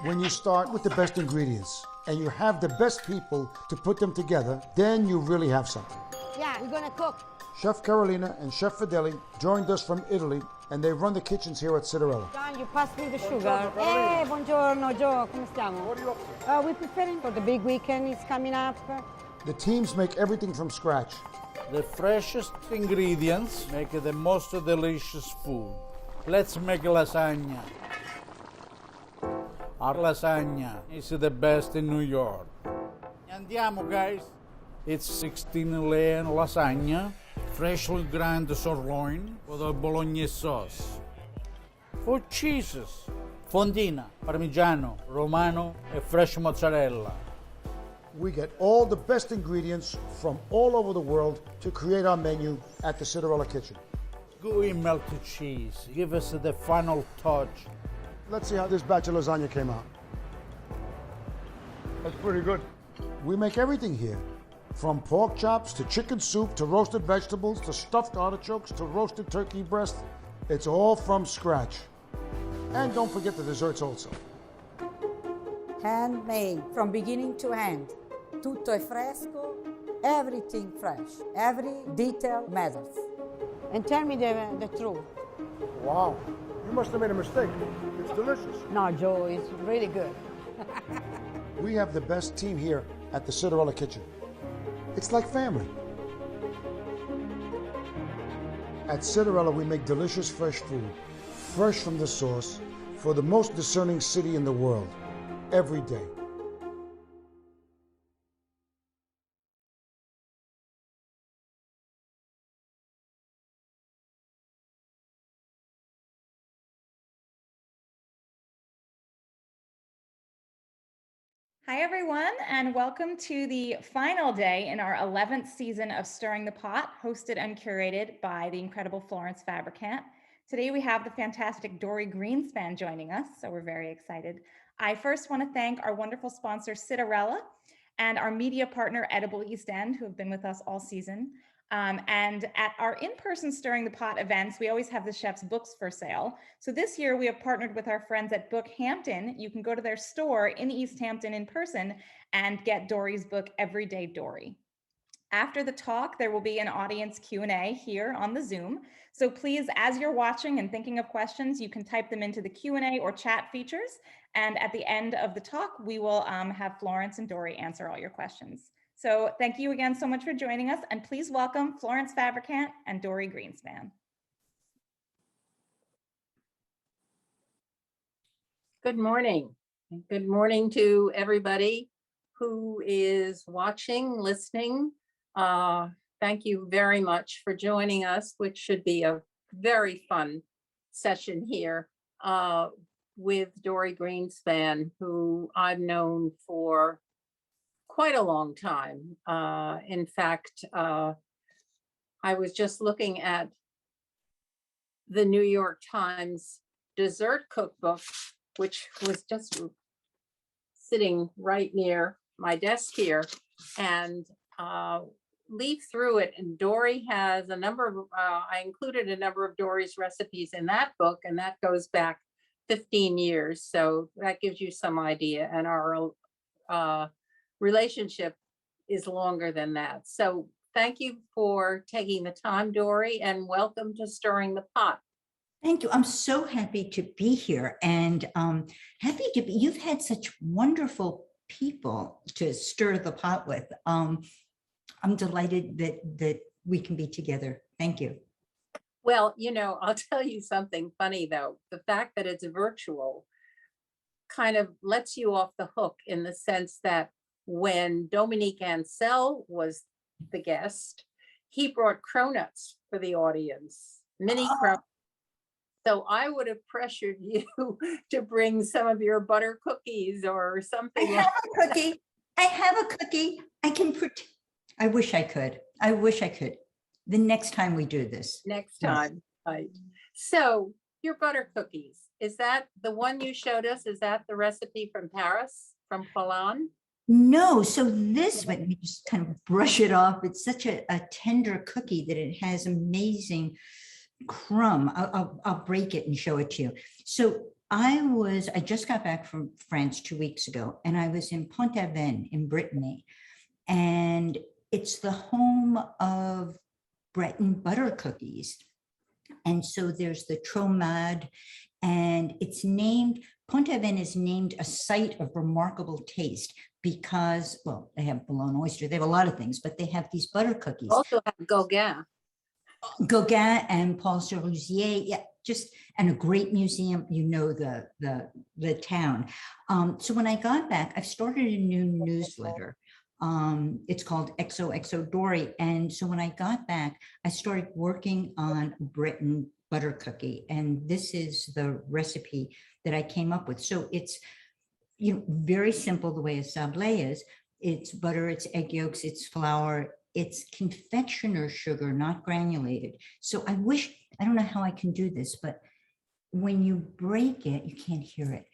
When you start with the best ingredients and you have the best people to put them together, then you really have something. Yeah, we're gonna cook. Chef Carolina and Chef Fideli joined us from Italy, and they run the kitchens here at Citarella. John, you pass me the sugar. Hey, buongiorno, Joe. Come stiamo? What are you up to? We're preparing for the big weekend. It's coming up. The teams make everything from scratch. The freshest ingredients make the most delicious food. Let's make lasagna. Our lasagna is the best in New York. Andiamo, guys. It's 16 layer lasagna, freshly ground sirloin with a bolognese sauce. For cheeses, fondina, parmigiano, romano, and fresh mozzarella. We get all the best ingredients from all over the world to create our menu at the Citarella kitchen. Gooey melted cheese, give us the final touch. Let's see how this batch of lasagna came out. That's pretty good. We make everything here, from pork chops to chicken soup to roasted vegetables to stuffed artichokes to roasted turkey breast. It's all from scratch. And don't forget the desserts also. Handmade from beginning to end. Tutto è fresco, everything fresh. Every detail matters. And tell me the truth. Wow. You must have made a mistake. It's delicious. No, Joe, it's really good. We have the best team here at the Citarella kitchen. It's like family. At Citarella, we make delicious fresh food, fresh from the source, for the most discerning city in the world, every day. Hi, everyone, and welcome to the final day in our 11th season of Stirring the Pot, hosted and curated by the incredible Florence Fabricant. Today, we have the fantastic Dorie Greenspan joining us, so we're very excited. I first want to thank our wonderful sponsor, Citarella, and our media partner, Edible East End, who have been with us all season. And at our in-person Stirring the Pot events, we always have the chef's books for sale. So this year we have partnered with our friends at Book Hampton. You can go to their store in East Hampton in person and get Dorie's book, Everyday Dorie. After the talk, there will be an audience Q&A here on the Zoom. So please, as you're watching and thinking of questions, you can type them into the Q&A or chat features. And at the end of the talk, we will have Florence and Dorie answer all your questions. So thank you again so much for joining us, and please welcome Florence Fabricant and Dorie Greenspan. Good morning. Good morning to everybody who is watching, listening. Thank you very much for joining us, which should be a very fun session here with Dorie Greenspan, who I've known for quite a long time. In fact, I was just looking at the New York Times dessert cookbook, which was just sitting right near my desk here, and leaf through it. And Dorie has a number of, I included a number of Dorie's recipes in that book, and that goes back 15 years. So that gives you some idea. And our relationship is longer than that. So thank you for taking the time, Dorie, and welcome to Stirring the Pot. Thank you. I'm so happy to be here, and happy to be, you've had such wonderful people to stir the pot with. I'm delighted that we can be together. Thank you. Well, you know, I'll tell you something funny though. The fact that it's virtual kind of lets you off the hook, in the sense that when Dominique Ansel was the guest, he brought cronuts for the audience, mini cronuts. So I would have pressured you to bring some of your butter cookies or something. I have a cookie. I have a cookie. I can put. I wish I could. I wish I could. The next time we do this. Next time, right. So your butter cookies, is that the one you showed us? Is that the recipe from Paris, from Poland? No, so this, let me just kind of brush it off. It's such a tender cookie that it has amazing crumb. I'll break it and show it to you. So I just got back from France 2 weeks ago, and I was in Pont-Aven in Brittany, and it's the home of Breton butter cookies. And so there's the Tromade, and it's named, Pont-Aven is named a site of remarkable taste because, well, they have Boulogne oyster, they have a lot of things, but they have these butter cookies. Also have Gauguin. Gauguin and Paul Serusier, yeah, just, and a great museum, you know, the town. So when I got back, I've started a new newsletter. It's called XOXO Dorie. And so when I got back, I started working on Breton butter cookie. And this is the recipe that I came up with. So it's, you know, very simple the way a sablé is. It's butter, it's egg yolks, it's flour, it's confectioner sugar, not granulated. So I wish, I don't know how I can do this, but when you break it, you can't hear it.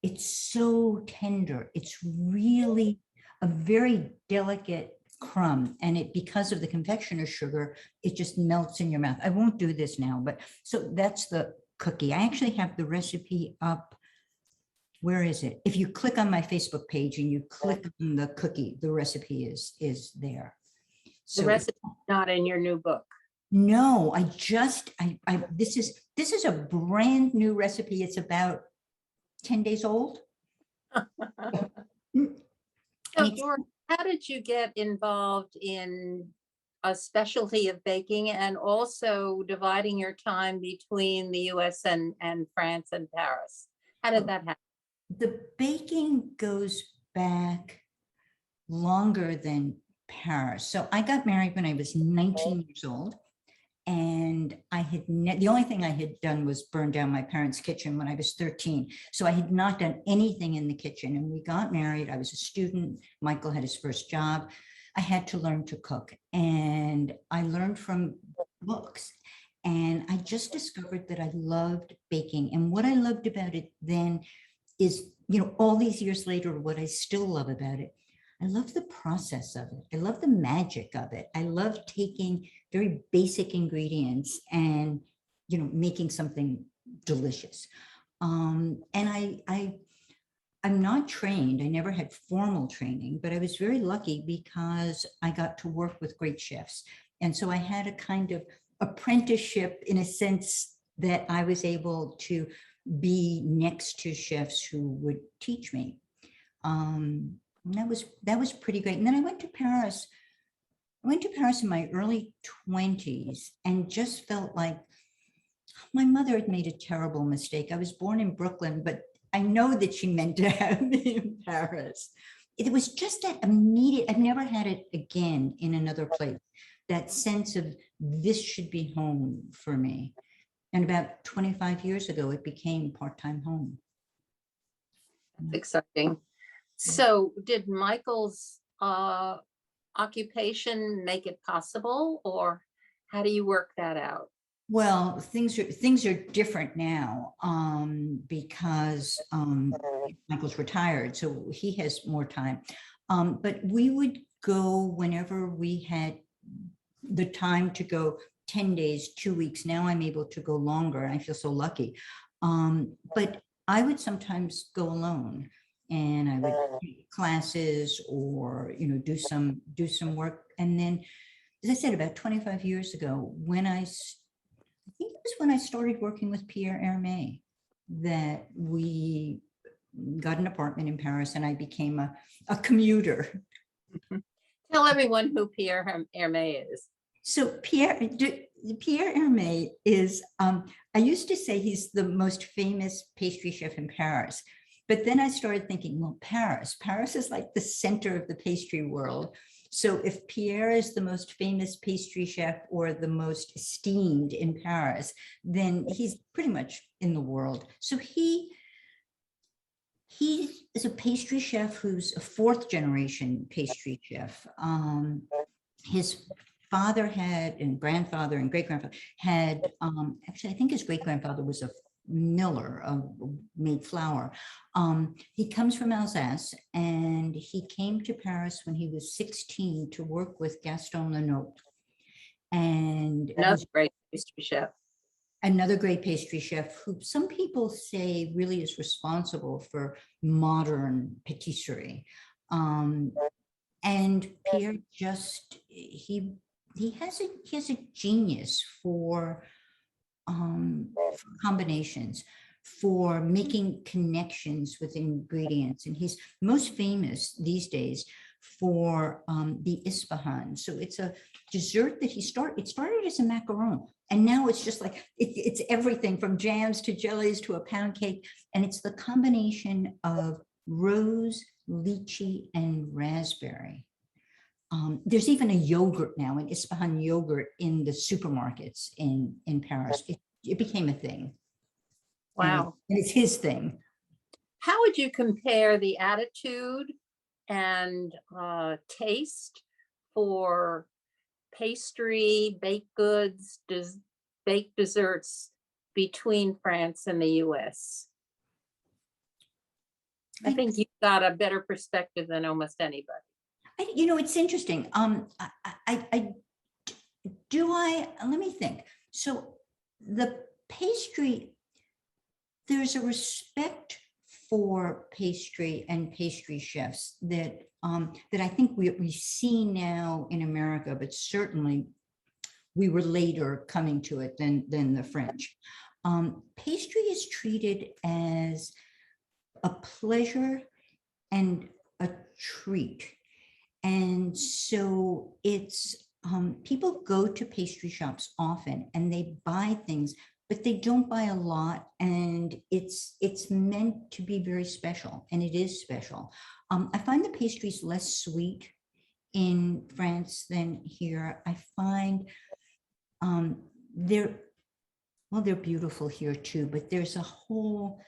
It's so tender. It's really a very delicate crumb, and it, because of the confectioner sugar, it just melts in your mouth. I won't do this now, but so that's the cookie. I actually have the recipe up. Where is it? If you click on my Facebook page and you click on the cookie, the recipe is there. So The recipe is not in your new book. no, this is a brand new recipe. It's about 10 days old. So, Dorie, how did you get involved in a specialty of baking and also dividing your time between the US and France and Paris? How did that happen? The baking goes back longer than Paris. So I got married when I was 19 years old. And I had the only thing I had done was burn down my parents' kitchen when I was 13. So I had not done anything in the kitchen. And we got married. I was a student. Michael had his first job. I had to learn to cook. And I learned from books. And I just discovered that I loved baking. And what I loved about it then is, you know, all these years later, what I still love about it, I love the process of it. I love the magic of it. I love taking very basic ingredients and, you know, making something delicious. And I'm not trained. I never had formal training, but I was very lucky because I got to work with great chefs. And so I had a kind of apprenticeship in a sense that I was able to be next to chefs who would teach me. And that was pretty great. And then I went to Paris. I went to Paris in my early 20s and just felt like my mother had made a terrible mistake. I was born in Brooklyn, but I know that she meant to have me in Paris. It was just that immediate, I've never had it again in another place, that sense of this should be home for me. And about 25 years ago, it became part-time home. That's exciting. So did Michael's occupation make it possible, or how do you work that out? Well, things are different now because Michael's retired, so he has more time. But we would go whenever we had the time to go 10 days, 2 weeks. Now I'm able to go longer, and I feel so lucky. But I would sometimes go alone, and I would take classes or, you know, do some work. And then, as I said, about 25 years ago, when I think it was when I started working with Pierre Hermé, that we got an apartment in Paris and I became a commuter. Tell everyone who Pierre Hermé is. So Pierre Hermé is, I used to say he's the most famous pastry chef in Paris. But then I started thinking, well, Paris is like the center of the pastry world. So if Pierre is the most famous pastry chef or the most esteemed in Paris, then he's pretty much in the world. So he is a pastry chef who's a fourth generation pastry chef. His father had, and grandfather and great grandfather had, actually, I think his great grandfather was a miller, made flour. He comes from Alsace, and he came to Paris when he was 16 to work with Gaston Lenotre. And Another great pastry chef. another great pastry chef who some people say really is responsible for modern patisserie. And Pierre just, he has a genius for combinations, for making connections with ingredients. And he's most famous these days for the Ispahan. So it's a dessert that it started as a macaron. And now it's just like, it's everything from jams to jellies to a pound cake. And it's the combination of rose, lychee, and raspberry. There's even a yogurt now, an Ispahan yogurt in the supermarkets in Paris. It became a thing. Wow. And it's his thing. How would you compare the attitude and taste for pastry, baked goods, baked desserts between France and the US? I think you've got a better perspective than almost anybody. It's interesting. Let me think. So the pastry, there's a respect for pastry and pastry chefs that I think we see now in America, but certainly we were later coming to it than the French. Pastry is treated as a pleasure and a treat. And so it's, people go to pastry shops often and they buy things, but they don't buy a lot. And it's meant to be very special, and it is special. I find the pastries less sweet in France than here. I find they're beautiful here too, but there's a whole,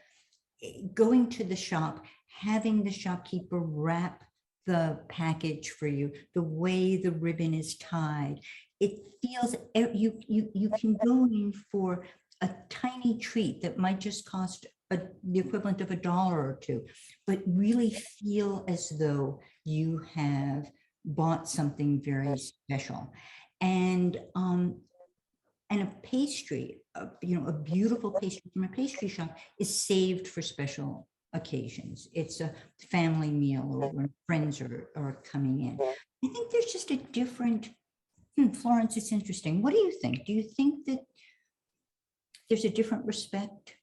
going to the shop, having the shopkeeper wrap the package for you, the way the ribbon is tied, it feels, you can go in for a tiny treat that might just cost the equivalent of $1 or $2, but really feel as though you have bought something very special. And a pastry, a beautiful pastry from a pastry shop is saved for special occasions. It's a family meal or when friends are coming in. I think there's just a different, Florence, it's interesting. What do you think? Do you think that there's a different respect?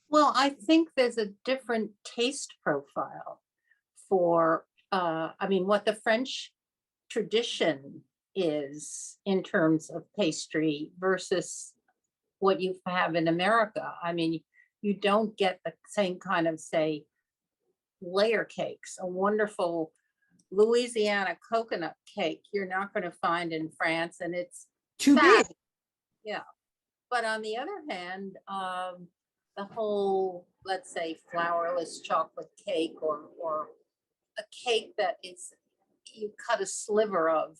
Well, I think there's a different taste profile for, what the French tradition is in terms of pastry versus what you have in America. I mean, you don't get the same kind of, say, layer cakes. A wonderful Louisiana coconut cake you're not going to find in France, and it's too big. Yeah. But on the other hand, the whole, let's say, flourless chocolate cake or a cake that is, you cut a sliver of,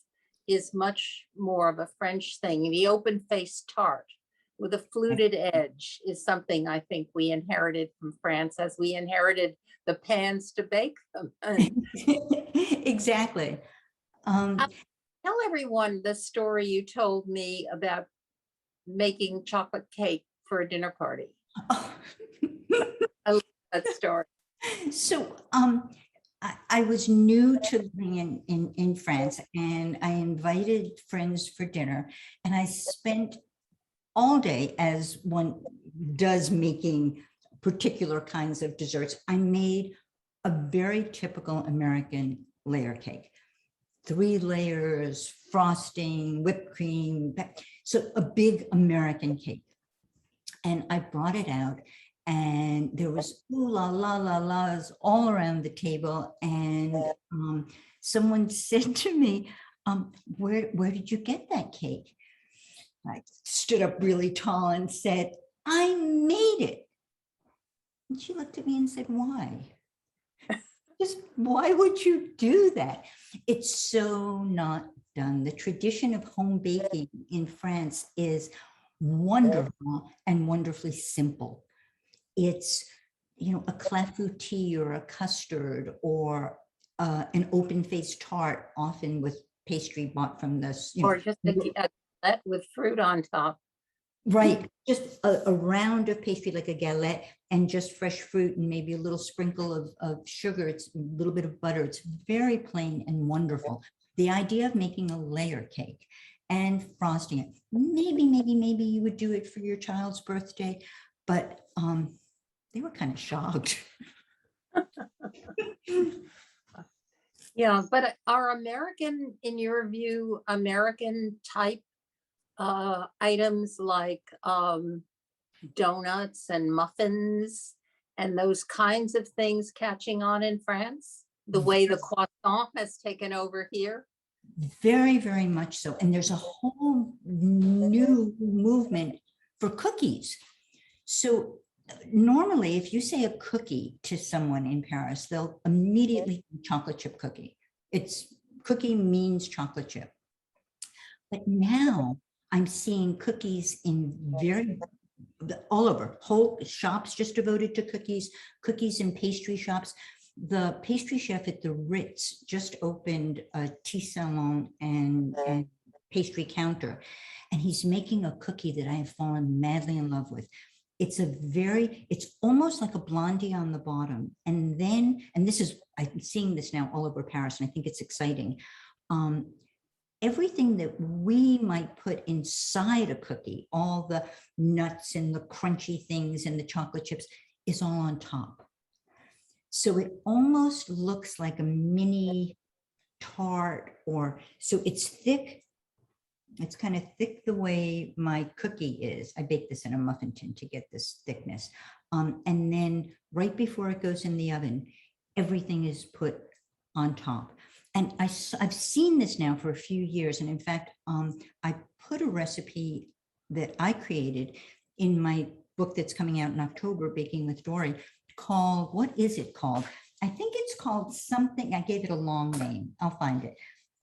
is much more of a French thing. The open-faced tart with a fluted edge is something I think we inherited from France, as we inherited the pans to bake them. Exactly. Tell everyone the story you told me about making chocolate cake for a dinner party. I love that story. So I was new to living in France, and I invited friends for dinner, and I spent all day, as one does, making particular kinds of desserts. I made a very typical American layer cake, 3 layers, frosting, whipped cream, so a big American cake. And I brought it out, and there was ooh la la la la's all around the table. And someone said to me, where did you get that cake? I stood up really tall and said, I made it. And she looked at me and said, why? Just why would you do that? It's so not done. The tradition of home baking in France is wonderful and wonderfully simple. It's, a clafoutis or a custard or an open-faced tart, often with pastry bought from this, or just a with fruit on top. Right, just a round of pastry like a galette and just fresh fruit and maybe a little sprinkle of sugar. It's a little bit of butter. It's very plain and wonderful. The idea of making a layer cake and frosting it, maybe you would do it for your child's birthday, but they were kind of shocked. Yeah, but are American, in your view, American type items like donuts and muffins and those kinds of things catching on in France, the way the croissant has taken over here? Very, very much so. And there's a whole new movement for cookies. So normally, if you say a cookie to someone in Paris, they'll immediately think chocolate chip cookie. It's cookie means chocolate chip. But now I'm seeing cookies in all over, whole shops just devoted to cookies, cookies and pastry shops. The pastry chef at the Ritz just opened a tea salon and pastry counter, and he's making a cookie that I have fallen madly in love with. It's almost like a blondie on the bottom. And then, and this is, I'm seeing this now all over Paris, and I think it's exciting. Everything that we might put inside a cookie, all the nuts and the crunchy things and the chocolate chips, is all on top. So it almost looks like a mini tart, so it's thick. It's kind of thick the way my cookie is. I bake this in a muffin tin to get this thickness. And then right before it goes in the oven, everything is put on top. And I've seen this now for a few years. And in fact, I put a recipe that I created in my book that's coming out in October, Baking with Dorie, called, what is it called? I think it's called something, I gave it a long name. I'll find it.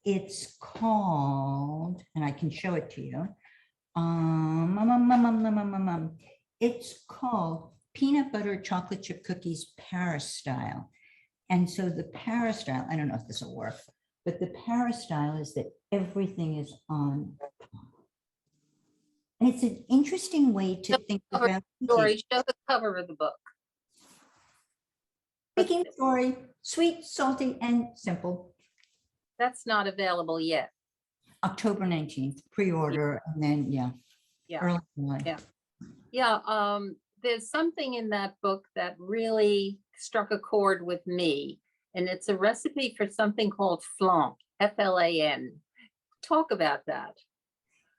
It's called, and I can show it to you. It's called Peanut Butter Chocolate Chip Cookies Paris Style. And so the Paris style, I don't know if this will work, but the Paris style is that everything is on top. And it's an interesting way to think about Dorie, show the cover of the book. Baking Dorie, sweet, salty, and simple. That's not available yet. October 19th, pre-order, and then, early July. Yeah, there's something in that book that really struck a chord with me, and it's a recipe for something called flan, F-L-A-N. Talk about that.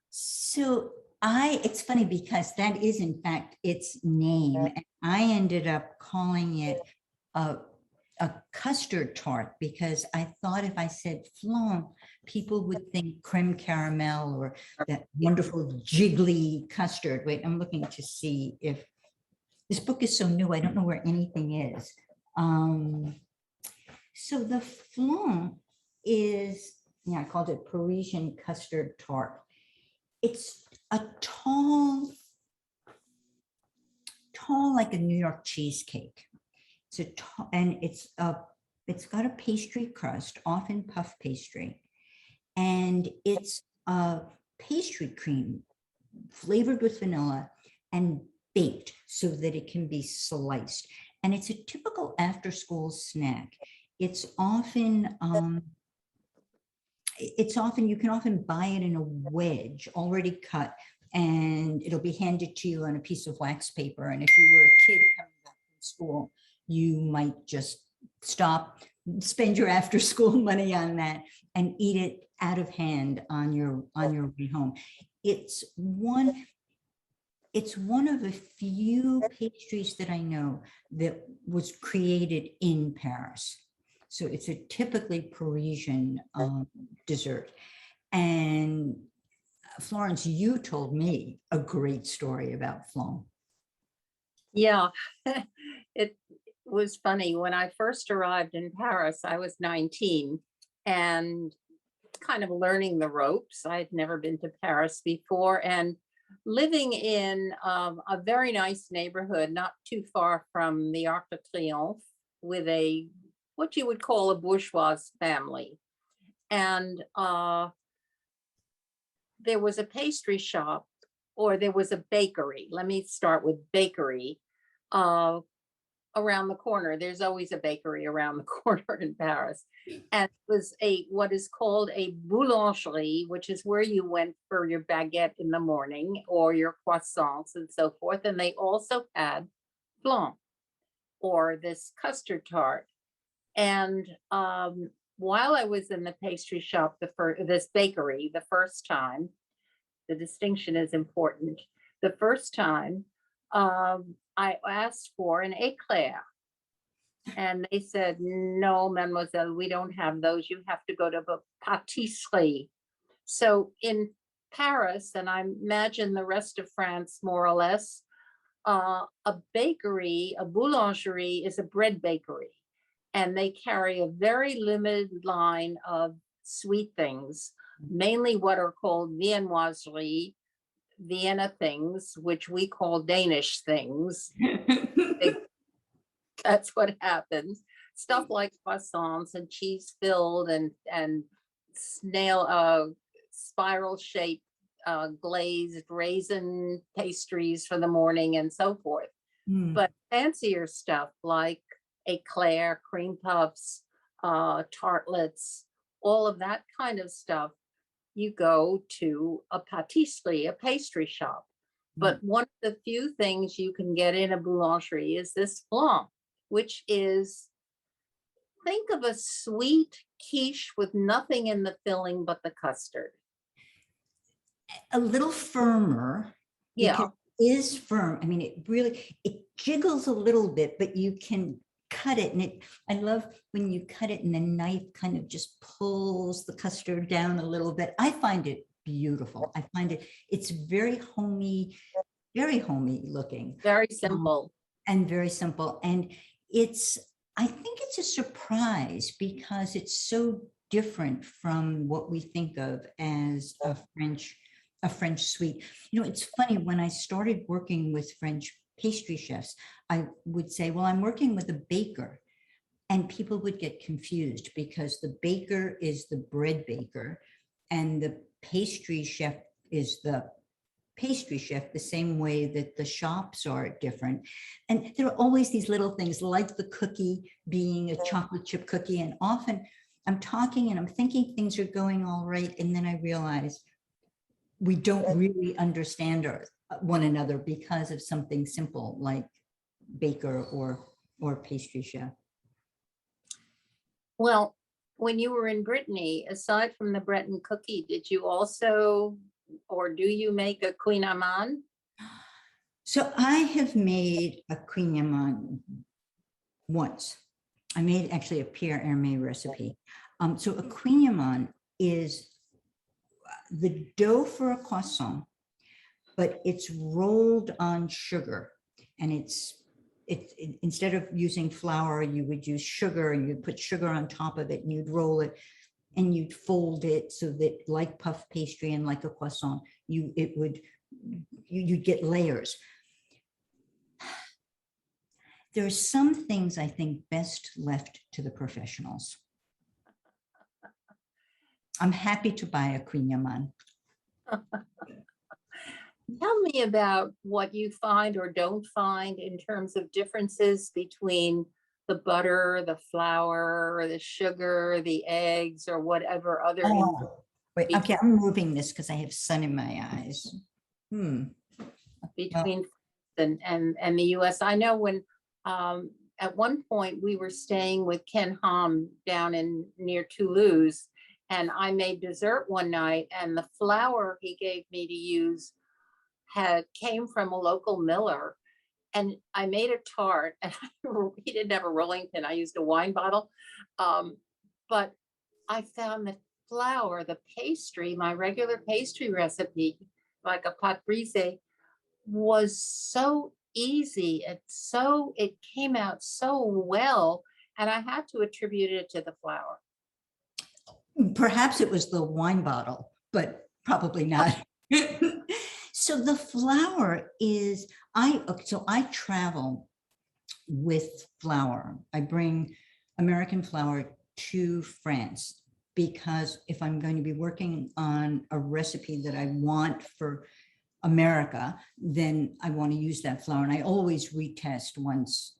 So it's funny because that is in fact its name, and I ended up calling it a custard tart because I thought if I said flan, people would think creme caramel or that wonderful jiggly custard. Wait, I'm looking to see if this book is so new. I don't know where anything is. So the flan is, I called it Parisian custard tart. It's a tall like a New York cheesecake. It's got a pastry crust, often puff pastry, and it's a pastry cream flavored with vanilla and baked so that it can be sliced. And it's a typical after-school snack. It's often you can often buy it in a wedge already cut, and it'll be handed to you on a piece of wax paper. And if you were a kid coming back from school, you might just stop, spend your after school money on that and eat it out of hand on your way home. It's one of the few pastries that I know that was created in Paris. So it's a typically Parisian dessert. And Florence, you told me a great story about flan. Yeah, it was funny. When I first arrived in Paris, I was 19 and kind of learning the ropes. I'd never been to Paris before, and living in a very nice neighborhood, not too far from the Arc de Triomphe, with what you would call a bourgeois family. And there was a pastry shop or there was a bakery. Let me start with bakery. Around the corner, there's always a bakery around the corner in Paris. And it was what is called a boulangerie, which is where you went for your baguette in the morning or your croissants and so forth. And they also had flan, or this custard tart. And while I was in the pastry shop, this bakery, the first time, the distinction is important. The first time, I asked for an éclair, and they said, "No, mademoiselle, we don't have those. You have to go to the pâtisserie." So in Paris, and I imagine the rest of France more or less, a bakery, a boulangerie, is a bread bakery, and they carry a very limited line of sweet things, mainly what are called viennoiserie, Vienna things, which we call Danish things. That's what happens. Stuff like croissants and cheese filled and snail spiral shaped glazed raisin pastries for the morning and so forth. But fancier stuff like eclair, cream puffs, tartlets, all of that kind of stuff, you go to a pâtisserie, a pastry shop. But one of the few things you can get in a boulangerie is this flan, which is, think of a sweet quiche with nothing in the filling but the custard. A little firmer. Yeah. It is firm. I mean, it jiggles a little bit, but you can cut it. And I love when you cut it and the knife kind of just pulls the custard down a little bit. I find it beautiful. I find it's very homey looking. Very simple. And very simple. And I think it's a surprise because it's so different from what we think of as a French sweet. You know, it's funny, when I started working with French pastry chefs, I would say, well, I'm working with a baker, and people would get confused because the baker is the bread baker and the pastry chef is the pastry chef, the same way that the shops are different. And there are always these little things, like the cookie being a chocolate chip cookie. And often I'm talking and I'm thinking things are going all right, and then I realize we don't really understand one another because of something simple like baker or pastry chef. Well, when you were in Brittany, aside from the Breton cookie, did you also, or do you make a kouign-amann? So I have made a kouign-amann once. I made actually a Pierre Hermé recipe. So a kouign-amann is the dough for a croissant, but it's rolled on sugar, and it's instead of using flour, you would use sugar, and you'd put sugar on top of it, and you'd roll it and you'd fold it so that, like puff pastry and like a croissant, you'd get layers. There are some things I think best left to the professionals. I'm happy to buy a kouign-amann. Tell me about what you find or don't find in terms of differences between the butter, the flour, or the sugar, the eggs, or whatever other. Wait, okay, I'm moving this because I have sun in my eyes. Between and the US. I know when at one point we were staying with Ken Hom down near Toulouse, and I made dessert one night, and the flour he gave me to use came from a local miller, and I made a tart, and he didn't have a rolling pin. I used a wine bottle, but I found the flour, the pastry, my regular pastry recipe, like a pâte brisée, was so easy. It came out so well, and I had to attribute it to the flour. Perhaps it was the wine bottle, but probably not. So the flour is, I travel with flour. I bring American flour to France because if I'm going to be working on a recipe that I want for America, then I want to use that flour. And I always retest once,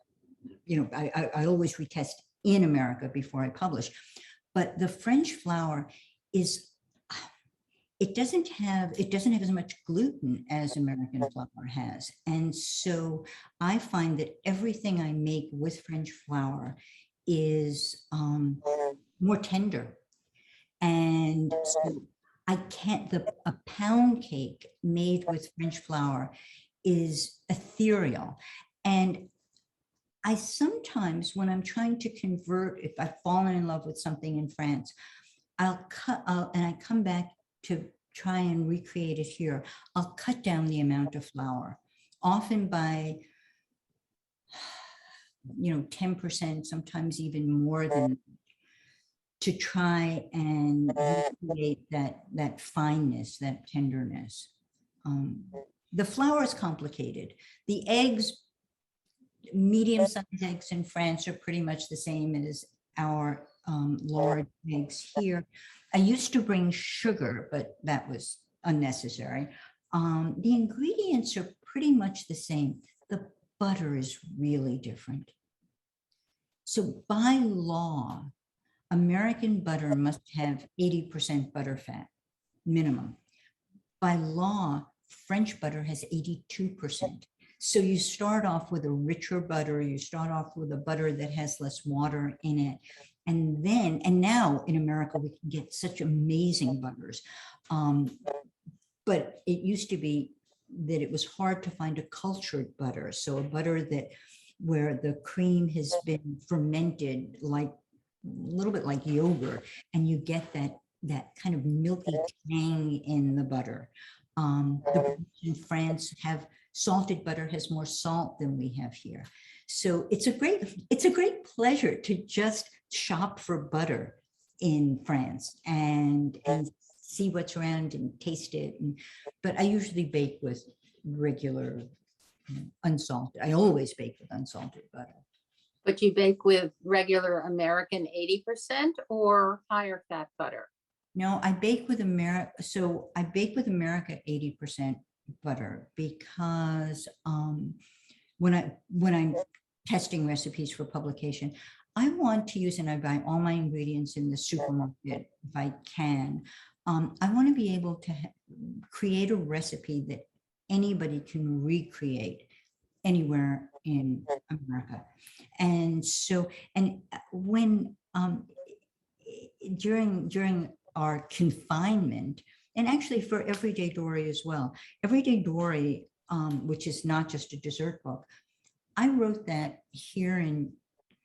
I always retest in America before I publish. But the French flour is, it doesn't have as much gluten as American flour has. And so I find that everything I make with French flour is more tender. And so I can't, a pound cake made with French flour is ethereal. And I sometimes, when I'm trying to convert, if I've fallen in love with something in France, and I come back to try and recreate it here, I'll cut down the amount of flour, often by 10%, sometimes even more than, to try and recreate that fineness, that tenderness. The flour is complicated. The eggs, medium-sized eggs in France are pretty much the same as our large eggs here. I used to bring sugar, but that was unnecessary. The ingredients are pretty much the same. The butter is really different. So by law, American butter must have 80% butter fat, minimum. By law, French butter has 82%. So you start off with a richer butter, you start off with a butter that has less water in it. And now in America, we can get such amazing butters. But it used to be that it was hard to find a cultured butter. So a butter where the cream has been fermented, like a little bit like yogurt, and you get that kind of milky tang in the butter. The in France have salted butter, has more salt than we have here. So it's a great pleasure to just shop for butter in France and see what's around and taste it. But I usually bake with regular unsalted. I always bake with unsalted butter. But you bake with regular American 80% or higher fat butter? No, I bake with America. So I bake with America 80% butter because when I'm testing recipes for publication, I want to use, and I buy all my ingredients in the supermarket if I can. I want to be able to create a recipe that anybody can recreate anywhere in America. And so, and when during our confinement, and actually for Everyday Dorie as well, Everyday Dorie, which is not just a dessert book, I wrote that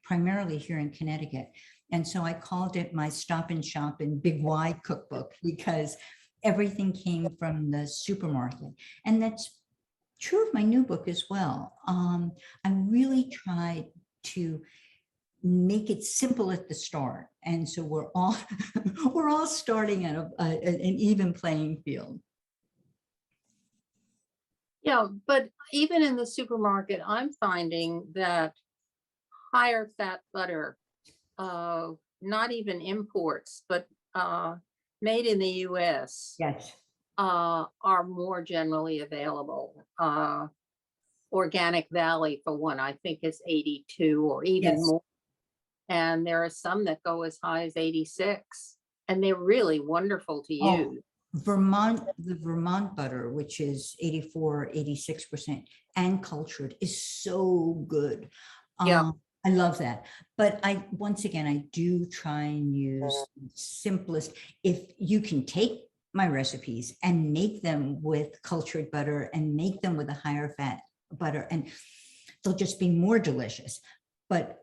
primarily here in Connecticut. And so I called it my Stop and Shop in Big Y cookbook because everything came from the supermarket. And that's true of my new book as well. I really tried to make it simple at the start. And so we're all starting at an even playing field. Yeah, but even in the supermarket, I'm finding that higher fat butter, not even imports, but made in the US, yes, are more generally available. Organic Valley, for one, I think is 82 or even more. And there are some that go as high as 86, and they're really wonderful to use. The Vermont butter, which is 84, 86% and cultured, is so good. Yeah. I love that. But once again, I do try and use simplest. If you can take my recipes and make them with cultured butter and make them with a higher fat butter, and they'll just be more delicious, but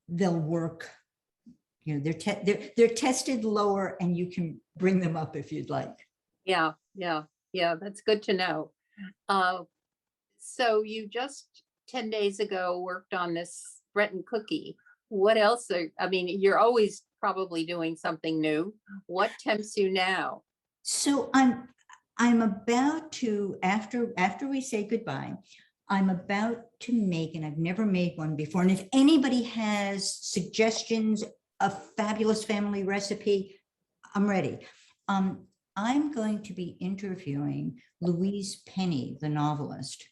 they'll work. They're tested lower, and you can bring them up if you'd like. Yeah, that's good to know. So you just 10 days ago worked on this Breton cookie. What else? You're always probably doing something new. What tempts you now? So I'm about to, after we say goodbye, I'm about to make, and I've never made one before. And if anybody has suggestions, a fabulous family recipe, I'm ready. I'm going to be interviewing Louise Penny, the novelist,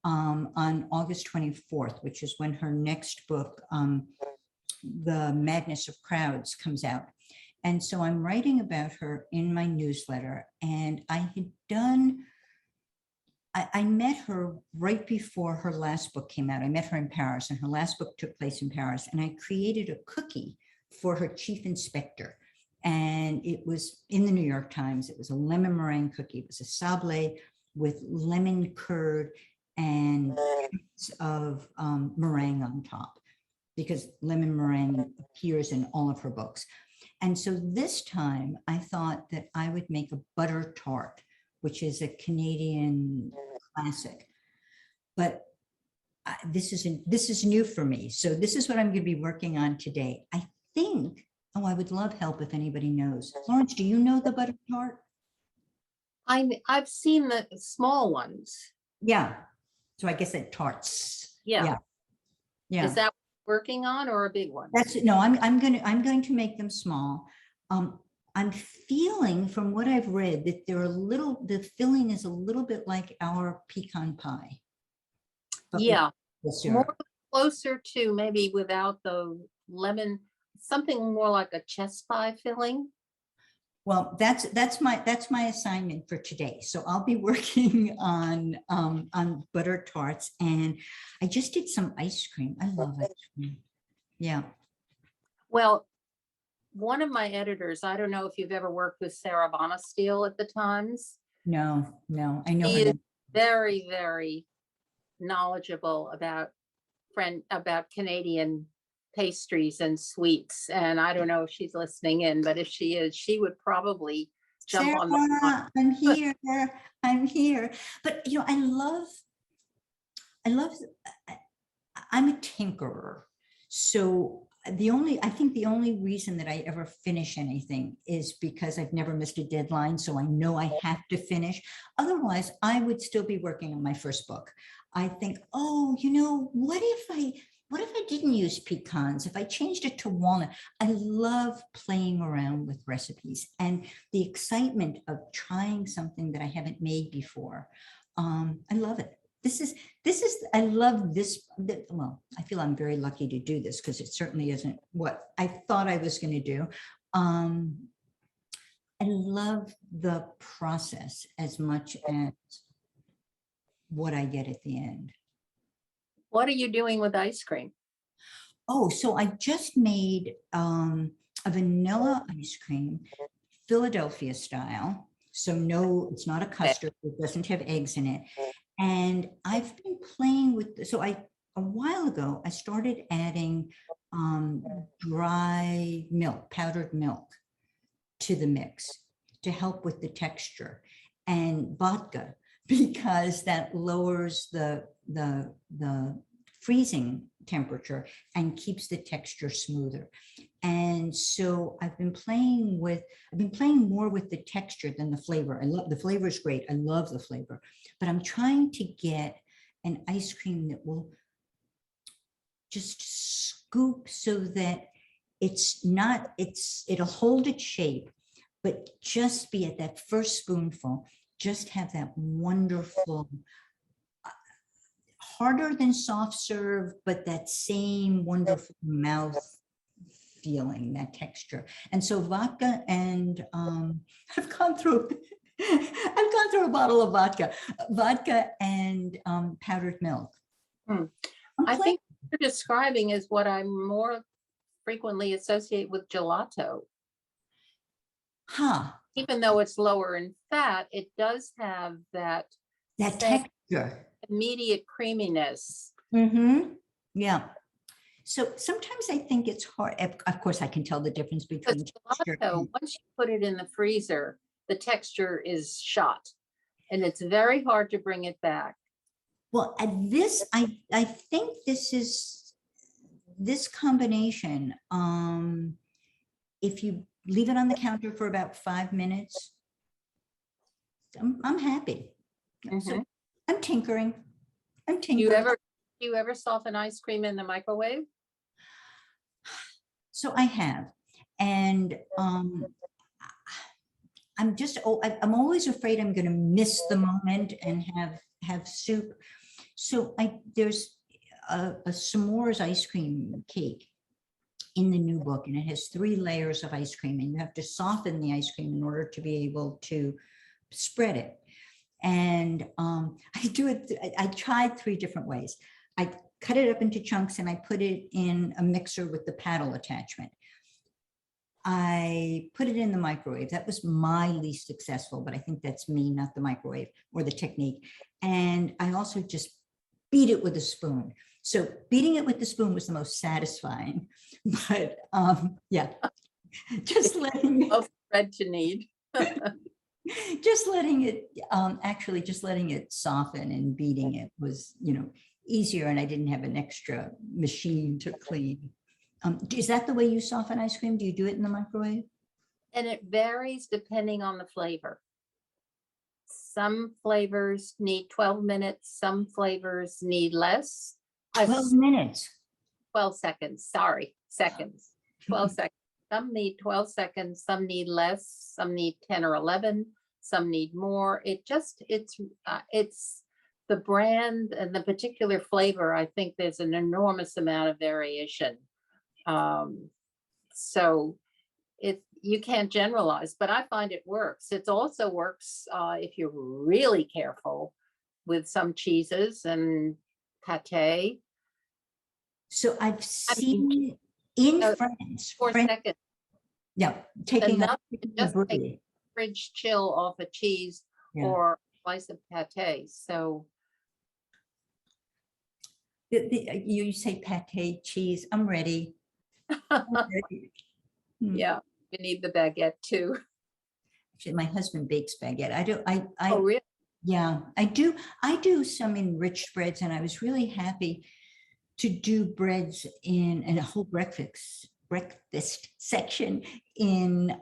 on August 24th, which is when her next book, The Madness of Crowds, comes out. And so I'm writing about her in my newsletter. And I met her right before her last book came out. I met her in Paris, and her last book took place in Paris. And I created a cookie for her chief inspector. And it was in the New York Times. It was a lemon meringue cookie. It was a sablé with lemon curd and bits of meringue on top, because lemon meringue appears in all of her books. And so this time I thought that I would make a butter tart, which is a Canadian classic. But this is new for me. So this is what I'm going to be working on today. I think, oh, I would love help if anybody knows. Florence, do you know the butter tart? I've seen the small ones. Yeah. So I guess it tarts. Yeah. Yeah. Is that working on, or a big one? No, I'm going to make them small. I'm feeling from what I've read that the filling is a little bit like our pecan pie. Yeah, More more closer to maybe without the lemon, something more like a chess pie filling. Well, that's my assignment for today. So I'll be working on butter tarts, and I just did some ice cream. I love ice cream. Yeah. Well, one of my editors, I don't know if you've ever worked with Sarah Bonesteel at the Times. No, I know She her is very, very knowledgeable about Canadian pastries and sweets. And I don't know if she's listening in, but if she is, she would probably jump Sarah, on the. I'm here. But I'm a tinkerer. So I think the only reason that I ever finish anything is because I've never missed a deadline. So I know I have to finish. Otherwise, I would still be working on my first book. I think, oh, what if I didn't use pecans? If I changed it to walnut? I love playing around with recipes and the excitement of trying something that I haven't made before. I love it. I love this. Well, I feel I'm very lucky to do this because it certainly isn't what I thought I was going to do. I love the process as much as what I get at the end. What are you doing with ice cream? Oh, so I just made a vanilla ice cream, Philadelphia style. So no, it's not a custard. It doesn't have eggs in it. And I've been playing with, a while ago, I started adding dry milk, powdered milk to the mix to help with the texture, and vodka, because that lowers the freezing temperature and keeps the texture smoother. And so I've been playing more with the texture than the flavor. The flavor is great. I love the flavor, but I'm trying to get an ice cream that will just scoop so that it'll hold its shape, but just be at that first spoonful, just have that wonderful, harder than soft serve, but that same wonderful mouth feeling, that texture. And so vodka and I've gone through a bottle of vodka and powdered milk. I think what you're describing is what I more frequently associate with gelato. Even though it's lower in fat, it does have that texture, immediate creaminess. Yeah. So sometimes I think it's hard. Of course, I can tell the difference between gelato. Once you put it in the freezer, the texture is shot, and it's very hard to bring it back. Well, I think this combination. If you leave it on the counter for about 5 minutes, I'm happy. So I'm tinkering. Do you ever soften ice cream in the microwave? So I have, and I'm always afraid I'm going to miss the moment and have soup. So there's a s'mores ice cream cake in the new book, and it has 3 layers of ice cream, and you have to soften the ice cream in order to be able to spread it. And I do it. I tried 3 different ways. I cut it up into chunks and I put it in a mixer with the paddle attachment. I put it in the microwave. That was my least successful, but I think that's me, not the microwave or the technique. And I also just beat it with a spoon. So beating it with the spoon was the most satisfying, but yeah, just letting Of bread to knead. just letting it actually just letting it soften and beating it was, easier, and I didn't have an extra machine to clean. Is that the way you soften ice cream? Do you do it in the microwave? And it varies depending on the flavor. Some flavors need 12 minutes, some flavors need less. 12 minutes. 12 seconds, sorry, seconds, 12 seconds. Some need 12 seconds, some need less, some need 10 or 11, some need more. It's the brand and the particular flavor. I think there's an enormous amount of variation. So you can't generalize, but I find it works. It also works if you're really careful with some cheeses and pate. So I've seen in France, 4 seconds. yeah, taking Enough the to just brie. take fridge chill off a cheese Yeah. or a slice of pate. So You say pate cheese. I'm ready. I'm ready. yeah, you need the baguette too. Actually, my husband bakes baguette. I do. Oh, really? Yeah, I do. I do some enriched breads, and I was really happy to do breads in a whole breakfast section in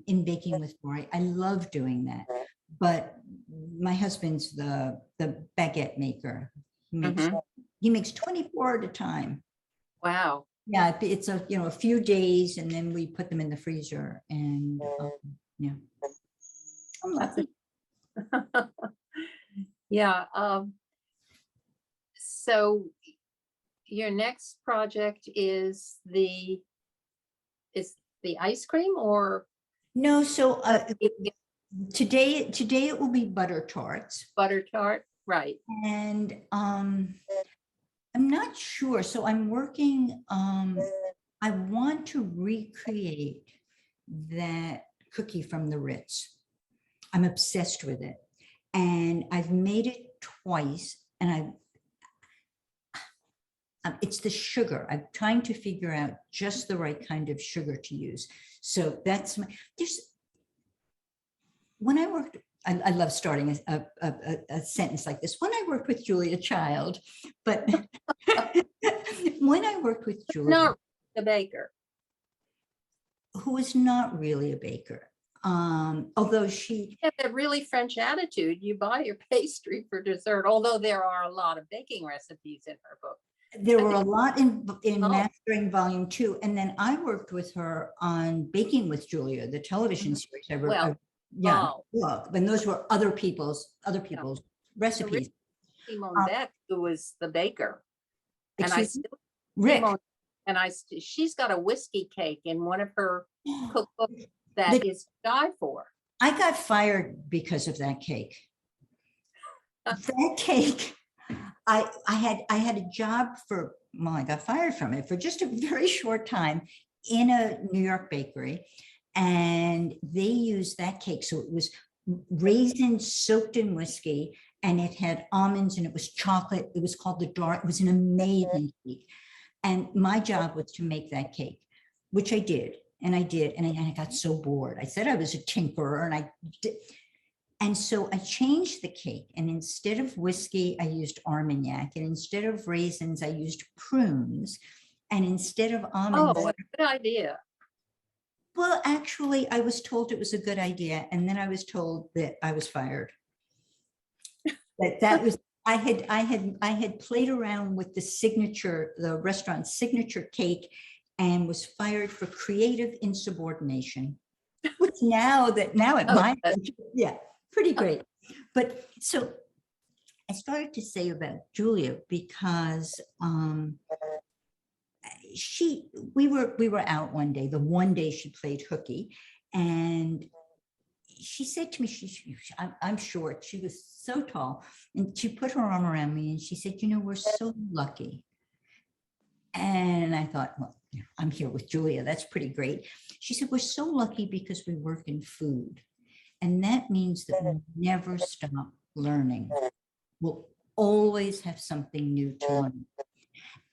Baking with Dorie. I love doing that, but my husband's the baguette maker. He makes 24 at a time. Wow. Yeah, it's a few days, and then we put them in the freezer, and yeah. I'm lucky. Yeah. So your next project is the ice cream, or No, so today it will be butter tarts. butter tart, right? And I'm not sure. So I'm working, I want to recreate that cookie from the Ritz. I'm obsessed with it. And I've made it twice, and it's the sugar. I'm trying to figure out just the right kind of sugar to use. So that's when I worked, I love starting a sentence like this. When I worked with Julia Child, but when I worked with Julia, Not the baker. who is not really a baker, although she had a really French attitude. You buy your pastry for dessert, although there are a lot of baking recipes in her book. There were a lot in Mastering Volume 2, and then I worked with her on Baking with Julia, the television series. And those were other people's recipes. Simone Beck, who was the baker, and Rick, she's got a whiskey cake in one of her cookbooks that is to die for. I got fired because of that cake. That cake. I had a job I got fired from it for just a very short time in a New York bakery, and they used that cake. So it was raisins soaked in whiskey, and it had almonds, and it was chocolate. It was called the Dark. It was an amazing cake. And my job was to make that cake, which I did. And I got so bored. I said I was a tinkerer, and I did. And so I changed the cake, and instead of whiskey, I used Armagnac, and instead of raisins, I used prunes, and instead of almonds. Oh, what a good idea. Well, actually, I was told it was a good idea, and then I was told that I was fired. That was I had played around with the restaurant's signature cake, and was fired for creative insubordination. which now at Oh, my that's- age, yeah, pretty great. But so I started to say about Julia because we were out one day, the one day she played hooky, and she said to me, I'm short, she was so tall, and she put her arm around me and she said, you know, we're so lucky. And I thought, well, I'm here with Julia, that's pretty great. She said, we're so lucky because we work in food. And that means that we never stop learning. We'll always have something new to learn.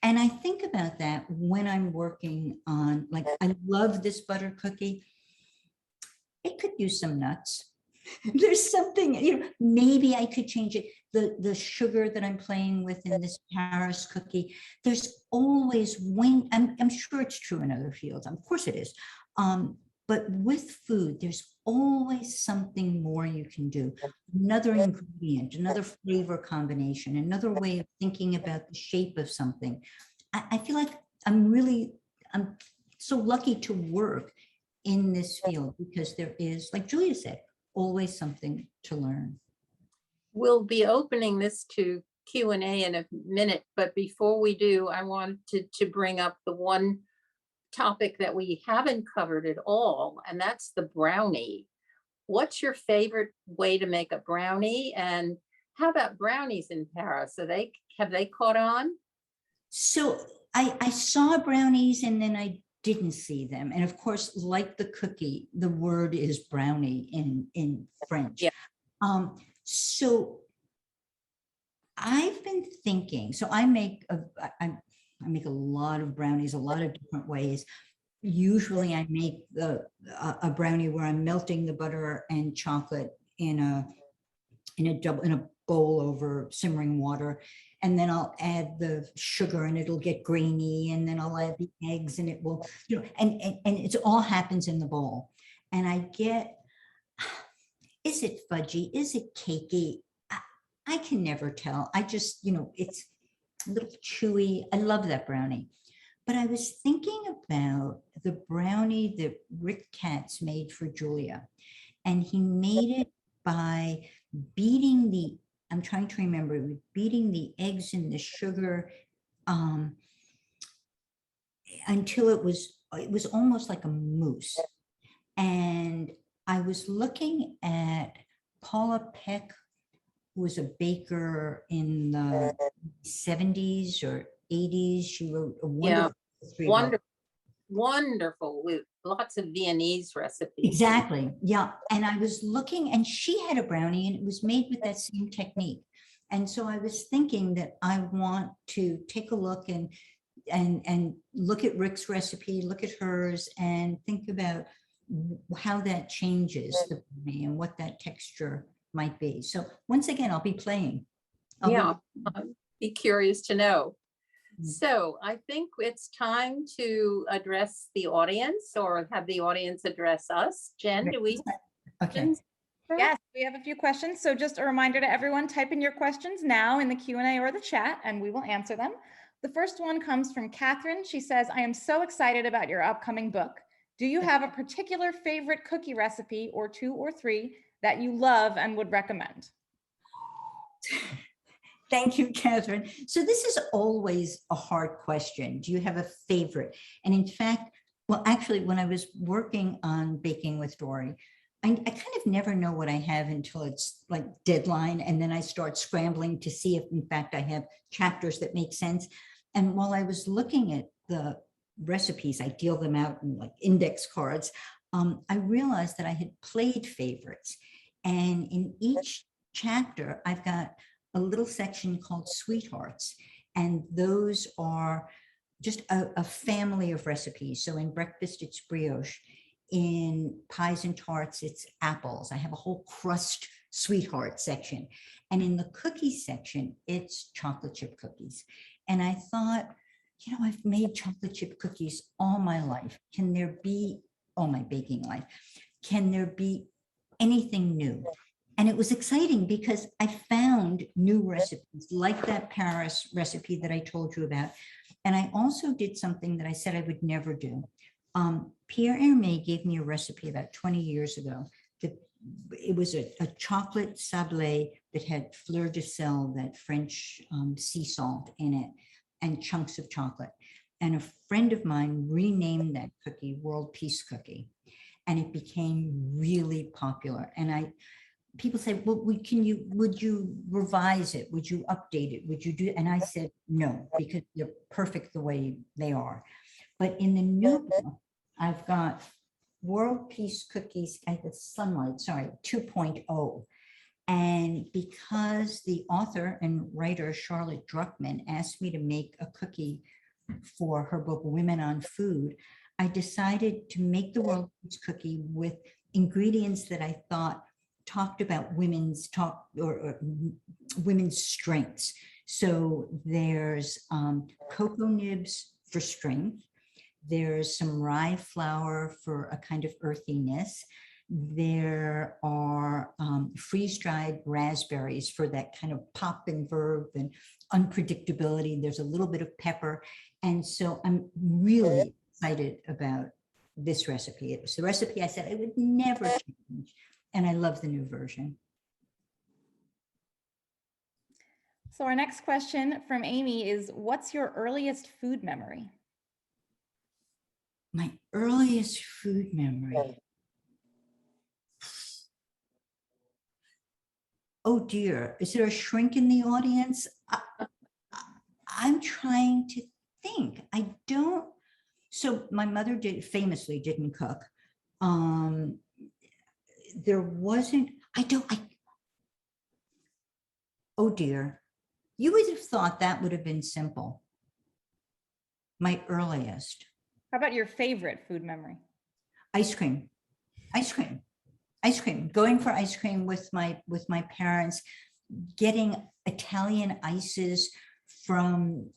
And I think about that when I'm working on, like, I love this butter cookie. It could use some nuts. There's something, you know, maybe I could change it. The sugar that I'm playing with in this Paris cookie, there's always, when I'm sure it's true in other fields, of course it is. But with food, there's always something more you can do. Another ingredient, another flavor combination, another way of thinking about the shape of something. I feel like I'm so lucky to work in this field because there is, like Julia said, always something to learn. We'll be opening this to Q&A in a minute, but before we do, I wanted to bring up the one topic that we haven't covered at all, and that's the brownie. What's your favorite way to make a brownie? And how about brownies in Paris? Have they caught on? So I saw brownies and then I didn't see them. And of course, like the cookie, the word is brownie in French. Yeah. So I've been thinking, so I make a lot of brownies, a lot of different ways. Usually I make a brownie where I'm melting the butter and chocolate in a bowl over simmering water. And then I'll add the sugar and it'll get grainy. And then I'll add the eggs and it will, you know, and it all happens in the bowl. And I get, is it fudgy? Is it cakey? I can never tell. I just, you know, it's a little chewy. I love that brownie. But I was thinking about the brownie that Rick Katz made for Julia. And he made it by beating I'm trying to remember, beating the eggs and the sugar until it was almost like a mousse. And I was looking at Paula Peck, who was a baker in the 70s or 80s. She wrote a wonderful history book. Wonderful, with lots of Viennese recipes. Exactly. Yeah. And I was looking, and she had a brownie and it was made with that same technique. And so I was thinking that I want to take a look and look at Rick's recipe, look at hers, and think about how that changes the brownie and what that texture might be. So once again, I'll be playing. I'll be curious to know. So I think it's time to address the audience, or have the audience address us. Jen, do we? Okay. Yes, we have a few questions. So just a reminder to everyone, type in your questions now in the Q&A or the chat, and we will answer them. The first one comes from Catherine. She says, I am so excited about your upcoming book. Do you have a particular favorite cookie recipe, or 2 or 3, that you love and would recommend? Thank you, Catherine. So this is always a hard question. Do you have a favorite? And in fact, well, actually, when I was working on Baking with Dorie, I kind of never know what I have until it's like deadline. And then I start scrambling to see if, in fact, I have chapters that make sense. And while I was looking at the recipes, I deal them out in like index cards. I realized that I had played favorites. And in each chapter, I've got a little section called Sweethearts. And those are just a family of recipes. So in breakfast, it's brioche. In pies and tarts, it's apples. I have a whole crust sweetheart section. And in the cookie section, it's chocolate chip cookies. And I thought, you know, I've made chocolate chip cookies all my life. Can there be, all my baking life, can there be anything new? And it was exciting because I found new recipes like that Paris recipe that I told you about. And I also did something that I said I would never do. Pierre Hermé gave me a recipe about 20 years ago. It was a chocolate sablé that had fleur de sel, that French sea salt in it, and chunks of chocolate. And a friend of mine renamed that cookie World Peace Cookie, and it became really popular. And people say, well, would you revise it? Would you update it? Would you do? And I said, no, because they're perfect the way they are. But in the new book, I've got World Peace Cookies at the Sunlight, 2.0. And because the author and writer Charlotte Druckmann asked me to make a cookie for her book, Women on Food, I decided to make the World Peace Cookie with ingredients that I thought talked about women's women's strengths. So there's cocoa nibs for strength. There's some rye flour for a kind of earthiness. There are freeze-dried raspberries for that kind of pop and verve and unpredictability. There's a little bit of pepper. And so I'm really excited about this recipe. It was the recipe I said I would never change. And I love the new version. So our next question from Amy is, what's your earliest food memory? My earliest food memory. Oh dear, is there a shrink in the audience? I'm trying to think. I don't. So my mother famously didn't cook. There wasn't, oh dear. You would have thought that would have been simple. My earliest. How about your favorite food memory? Ice cream. Going for ice cream with my parents, getting Italian ices from,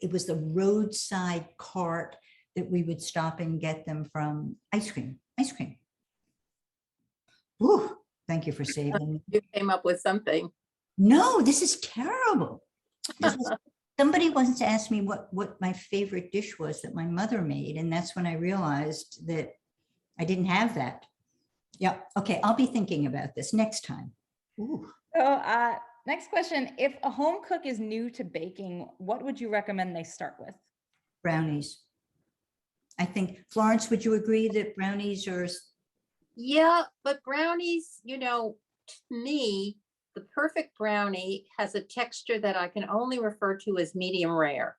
it was the roadside cart that we would stop and get them from. Ice cream. Ooh, thank you for saving me. You came up with something. No, this is terrible. Somebody once asked me what my favorite dish was that my mother made, and that's when I realized that I didn't have that. Yeah, okay, I'll be thinking about this next time. Ooh. So next question, if a home cook is new to baking, what would you recommend they start with? Brownies. I think, Florence, would you agree that brownies are? Yeah, but brownies, to me, the perfect brownie has a texture that I can only refer to as medium rare.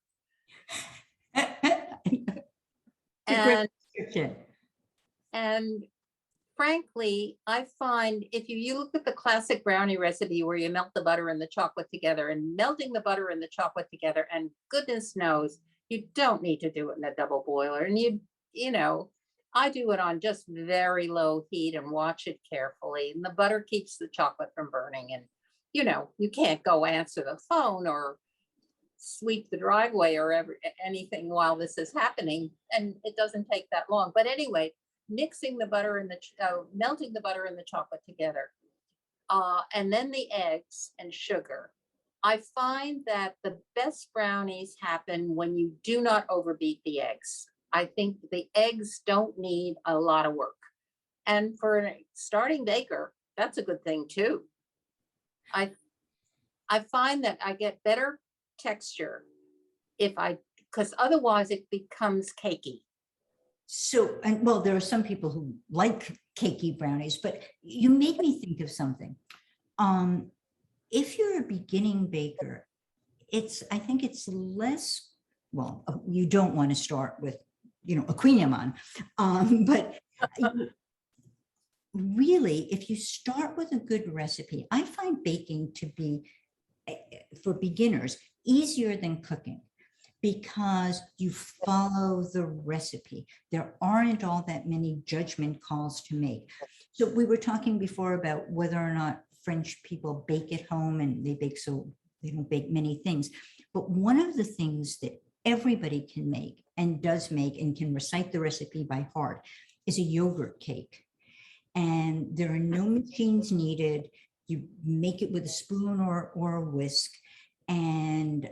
And frankly, I find if you look at the classic brownie recipe where you melt the butter and the chocolate together, and melting the butter and the chocolate together, and goodness knows, you don't need to do it in a double boiler. And I do it on just very low heat and watch it carefully. And the butter keeps the chocolate from burning. And, you can't go answer the phone or sweep the driveway or anything while this is happening. And it doesn't take that long. But anyway, mixing the butter and melting the butter and the chocolate together, and then the eggs and sugar. I find that the best brownies happen when you do not overbeat the eggs. I think the eggs don't need a lot of work. And for a starting baker, that's a good thing too. I find that I get better texture because otherwise it becomes cakey. So, well, there are some people who like cakey brownies, but you made me think of something. If you're a beginning baker, I think it's less, well, you don't want to start with, a Queen Yaman, but really, if you start with a good recipe, I find baking to be, for beginners, easier than cooking, because you follow the recipe. There aren't all that many judgment calls to make. So we were talking before about whether or not French people bake at home, and they don't bake many things. But one of the things that everybody can make and does make and can recite the recipe by heart is a yogurt cake. And there are no machines needed. You make it with a spoon or a whisk. And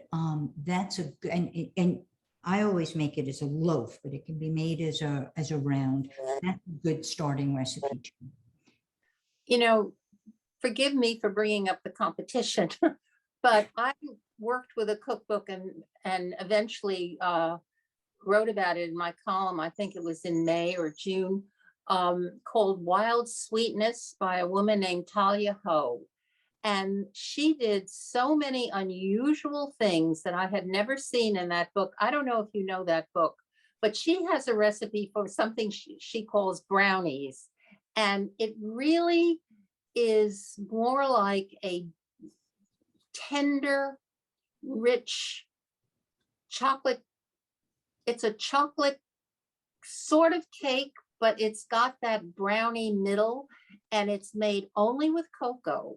that's and I always make it as a loaf, but it can be made as a round. That's a good starting recipe too. You know, forgive me for bringing up the competition, but I worked with a cookbook and eventually wrote about it in my column. I think it was in May or June, called Wild Sweetness by a woman named Talia Ho. And she did so many unusual things that I had never seen in that book. I don't know if you know that book, but she has a recipe for something she calls brownies. And it really is more like a tender, rich chocolate. It's a chocolate sort of cake, but it's got that brownie middle, and it's made only with cocoa.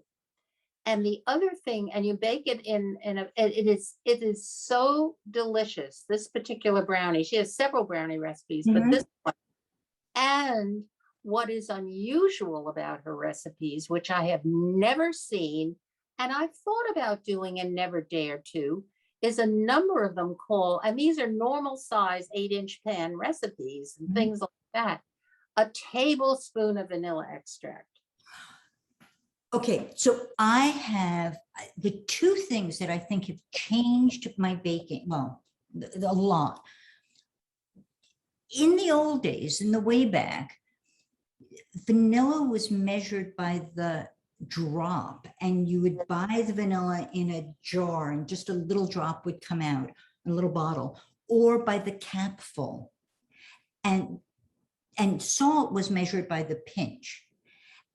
And the other thing, and you bake it it is so delicious. This particular brownie, she has several brownie recipes, but this one. And what is unusual about her recipes, which I have never seen, and I've thought about doing and never dared to, is a number of them call, and these are normal size 8-inch pan recipes and things like that, a tablespoon of vanilla extract. Okay, so I have the two things that I think have changed my baking, well, a lot. In the old days, in the way back, vanilla was measured by the drop, and you would buy the vanilla in a jar and just a little drop would come out, a little bottle, or by the capful. And salt was measured by the pinch.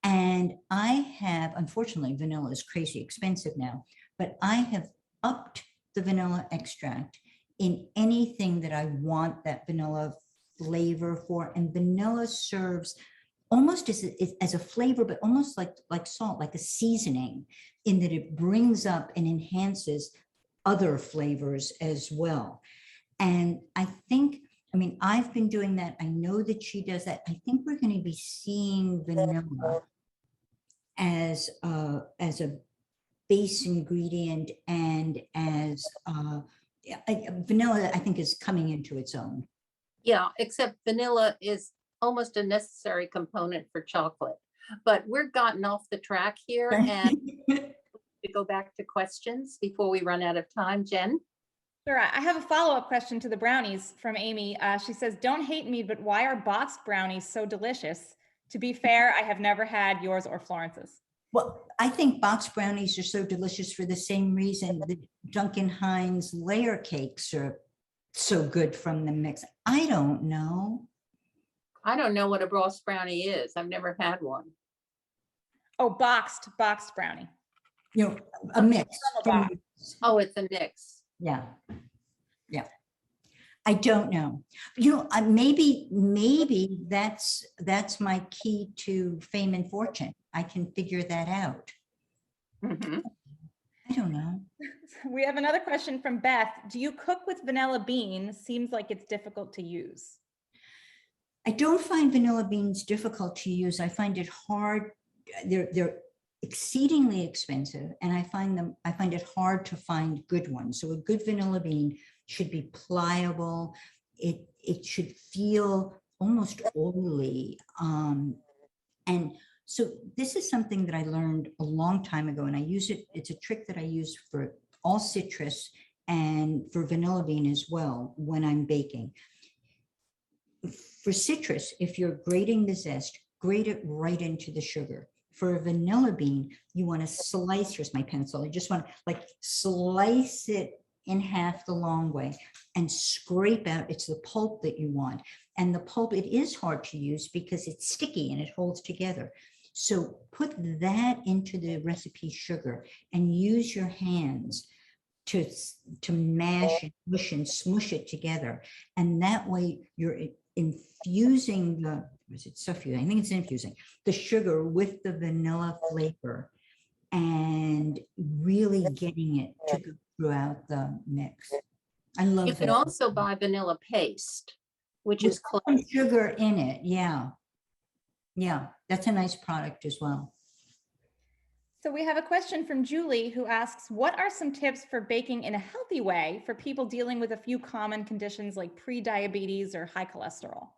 And I have, unfortunately, vanilla is crazy expensive now, but I have upped the vanilla extract in anything that I want that vanilla flavor for. And vanilla serves almost as a flavor, but almost like salt, like a seasoning, in that it brings up and enhances other flavors as well. And I think, I mean, I've been doing that. I know that she does that. I think we're going to be seeing vanilla as a base ingredient, and as vanilla, I think, is coming into its own. Yeah, except vanilla is almost a necessary component for chocolate. But we're gotten off the track here, and to go back to questions before we run out of time. Jen? Sure. I have a follow-up question to the brownies from Amy. She says, don't hate me, but why are boxed brownies so delicious? To be fair, I have never had yours or Florence's. Well, I think boxed brownies are so delicious for the same reason that Duncan Hines layer cakes are so good from the mix. I don't know. I don't know what a boxed brownie is. I've never had one. Oh, boxed brownie. You know, a mix. Oh, it's a mix. Yeah. Yeah. I don't know. You know, maybe that's my key to fame and fortune. I can figure that out. I don't know. We have another question from Beth. Do you cook with vanilla bean? Seems like it's difficult to use. I don't find vanilla beans difficult to use. I find it hard. They're exceedingly expensive, and I find it hard to find good ones. So a good vanilla bean should be pliable. It should feel almost oily. And so this is something that I learned a long time ago, and I use it. It's a trick that I use for all citrus and for vanilla bean as well when I'm baking. For citrus, if you're grating the zest, grate it right into the sugar. For a vanilla bean, you want to slice, here's my pencil, you just want to like slice it in half the long way and scrape out, it's the pulp that you want. And the pulp, it is hard to use because it's sticky and it holds together. So put that into the recipe sugar and use your hands to mash and push and smush it together. And that way you're infusing I think it's infusing the sugar with the vanilla flavor and really getting it to go throughout the mix. I love You can also buy vanilla paste, which is sugar in it. Yeah. Yeah, that's a nice product as well. So we have a question from Julie who asks, what are some tips for baking in a healthy way for people dealing with a few common conditions like pre-diabetes or high cholesterol?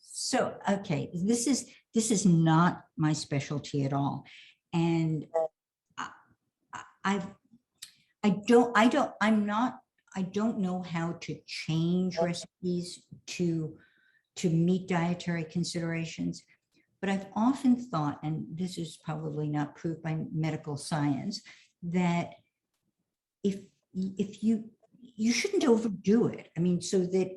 So, okay, this is not my specialty at all. And I don't know how to change recipes to meet dietary considerations, but I've often thought, and this is probably not proved by medical science, that if you shouldn't overdo it. I mean, so that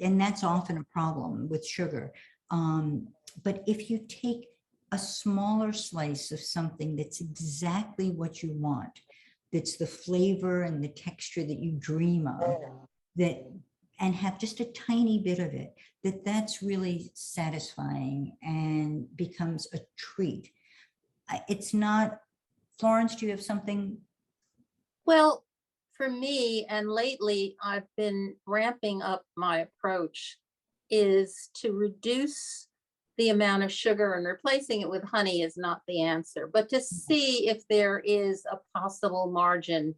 and that's often a problem with sugar. But if you take a smaller slice of something that's exactly what you want, that's the flavor and the texture that you dream of, and have just a tiny bit of it, that's really satisfying and becomes a treat. It's not, Florence, do you have something? Well, for me, and lately I've been ramping up my approach, is to reduce the amount of sugar, and replacing it with honey is not the answer, but to see if there is a possible margin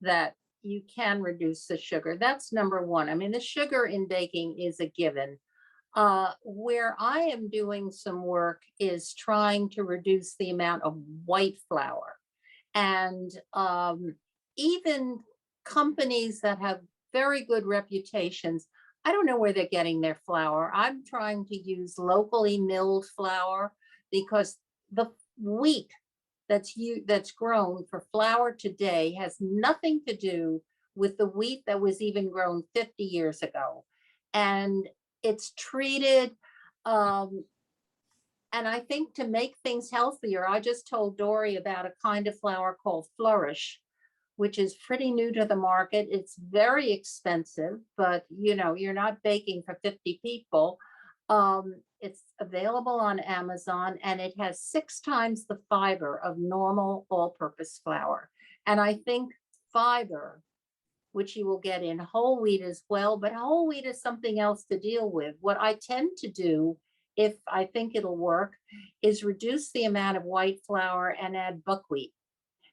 that you can reduce the sugar. That's number one. I mean, the sugar in baking is a given. Where I am doing some work is trying to reduce the amount of white flour. And even companies that have very good reputations, I don't know where they're getting their flour. I'm trying to use locally milled flour, because the wheat that's grown for flour today has nothing to do with the wheat that was even grown 50 years ago. And it's treated, and I think to make things healthier, I just told Dorie about a kind of flour called Flourish, which is pretty new to the market. It's very expensive, but you're not baking for 50 people. It's available on Amazon, and it has 6 times the fiber of normal all-purpose flour. And I think fiber, which you will get in whole wheat as well, but whole wheat is something else to deal with. What I tend to do, if I think it'll work, is reduce the amount of white flour and add buckwheat,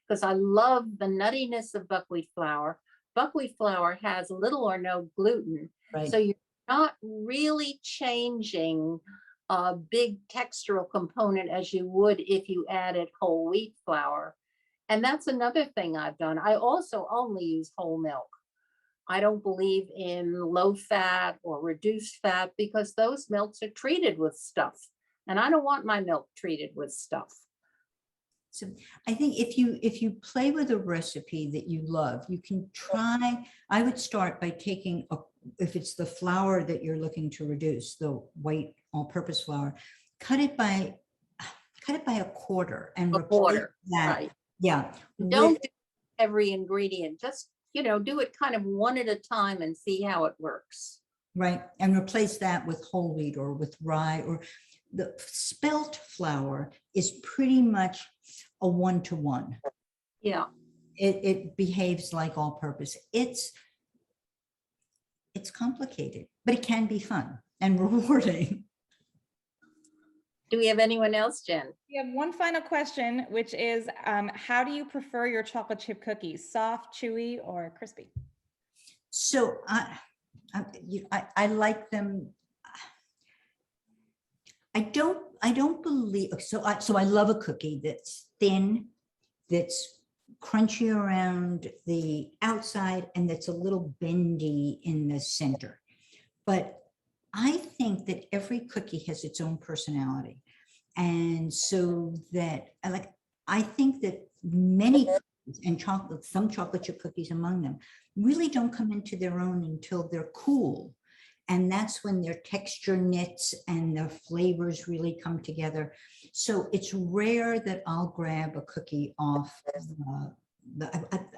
because I love the nuttiness of buckwheat flour. Buckwheat flour has little or no gluten, Right. so you're not really changing a big textural component as you would if you added whole wheat flour. And that's another thing I've done. I also only use whole milk. I don't believe in low fat or reduced fat, because those milks are treated with stuff, and I don't want my milk treated with stuff. So I think if you play with a recipe that you love, you can try. I would start by taking if it's the flour that you're looking to reduce, the white all-purpose flour, cut it by a quarter and replace that. Right. Yeah. Don't do every ingredient. Just do it kind of one at a time and see how it works. Right, and replace that with whole wheat or with rye, or the spelt flour is pretty much a 1-to-1. Yeah. It behaves like all-purpose. It's complicated, but it can be fun and rewarding. Do we have anyone else, Jen? We have one final question, which is, how do you prefer your chocolate chip cookies? Soft, chewy, or crispy? So I like them. I don't believe, so I love a cookie that's thin, that's crunchy around the outside, and that's a little bendy in the center. But I think that every cookie has its own personality. And so that I think that many cookies, and some chocolate chip cookies among them, really don't come into their own until they're cool. And that's when their texture knits and the flavors really come together. So it's rare that I'll grab a cookie off.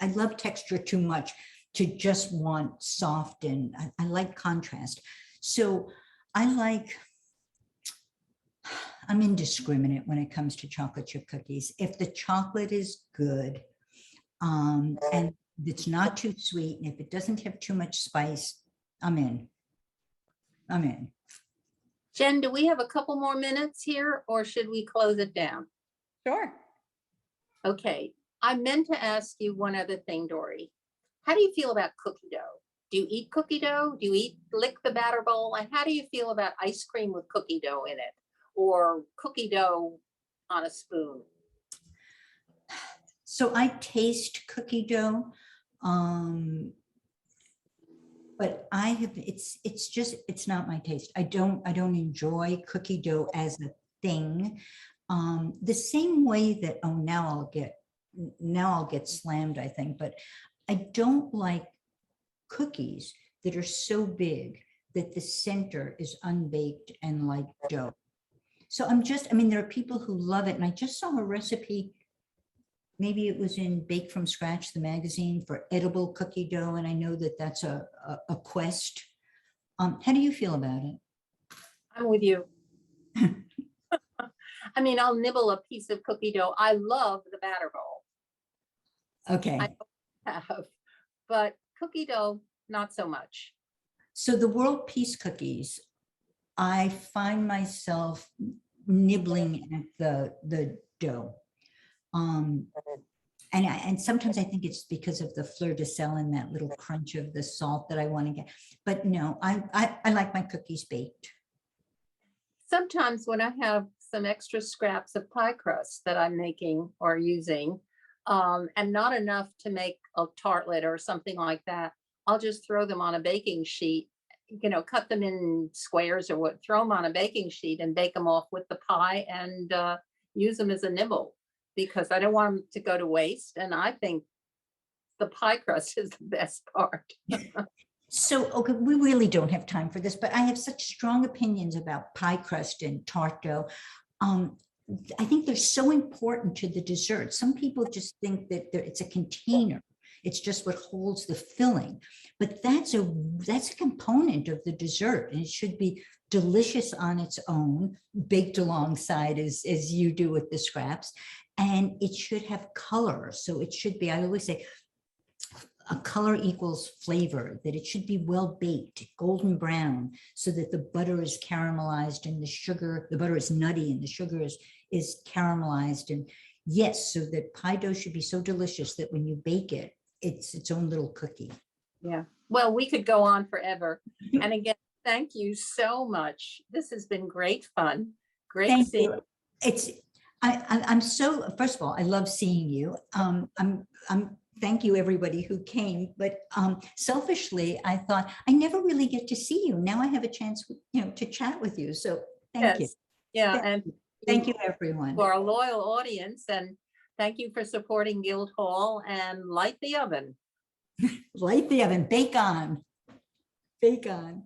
I love texture too much to just want soft, and I like contrast. So I'm indiscriminate when it comes to chocolate chip cookies. If the chocolate is good, and it's not too sweet, and if it doesn't have too much spice, I'm in. Jen, do we have a couple more minutes here or should we close it down? Sure. Okay, I meant to ask you one other thing, Dorie. How do you feel about cookie dough? Do you eat cookie dough? Do you lick the batter bowl? And how do you feel about ice cream with cookie dough in it or cookie dough on a spoon? So I taste cookie dough, but it's not my taste. I don't enjoy cookie dough as a thing. The same way that, now I'll get slammed, I think, but I don't like cookies that are so big that the center is unbaked and like dough. So there are people who love it. And I just saw a recipe, maybe it was in Bake from Scratch, the magazine, for edible cookie dough. And I know that that's a quest. How do you feel about it? I'm with you. I mean, I'll nibble a piece of cookie dough. I love the batter bowl. Okay. I have, but cookie dough, not so much. So the World Peace cookies, I find myself nibbling at the dough. And sometimes I think it's because of the fleur de sel and that little crunch of the salt that I want to get. But no, I like my cookies baked. Sometimes when I have some extra scraps of pie crust that I'm making or using, and not enough to make a tartlet or something like that, I'll just throw them on a baking sheet, cut them in squares or what, throw them on a baking sheet and bake them off with the pie and use them as a nibble because I don't want them to go to waste. And I think the pie crust is the best part. So, okay, we really don't have time for this, but I have such strong opinions about pie crust and tart dough. I think they're so important to the dessert. Some people just think that it's a container. It's just what holds the filling, but that's a component of the dessert, and it should be delicious on its own, baked alongside as you do with the scraps, and it should have color. So it should be, I always say, a color equals flavor, that it should be well baked, golden brown, so that the butter is caramelized and the butter is nutty and the sugar is caramelized. And yes, so that pie dough should be so delicious that when you bake it, it's its own little cookie. Yeah. Well, we could go on forever. And again, thank you so much. This has been great fun. Great seeing you. I'm so, first of all, I love seeing you. Thank you everybody who came, but selfishly, I thought I never really get to see you. Now I have a chance, to chat with you. So thank you. Yeah. Thank you everyone. For our loyal audience, and thank you for supporting Guildhall, and light the oven. Light the oven, bake on. Bake on.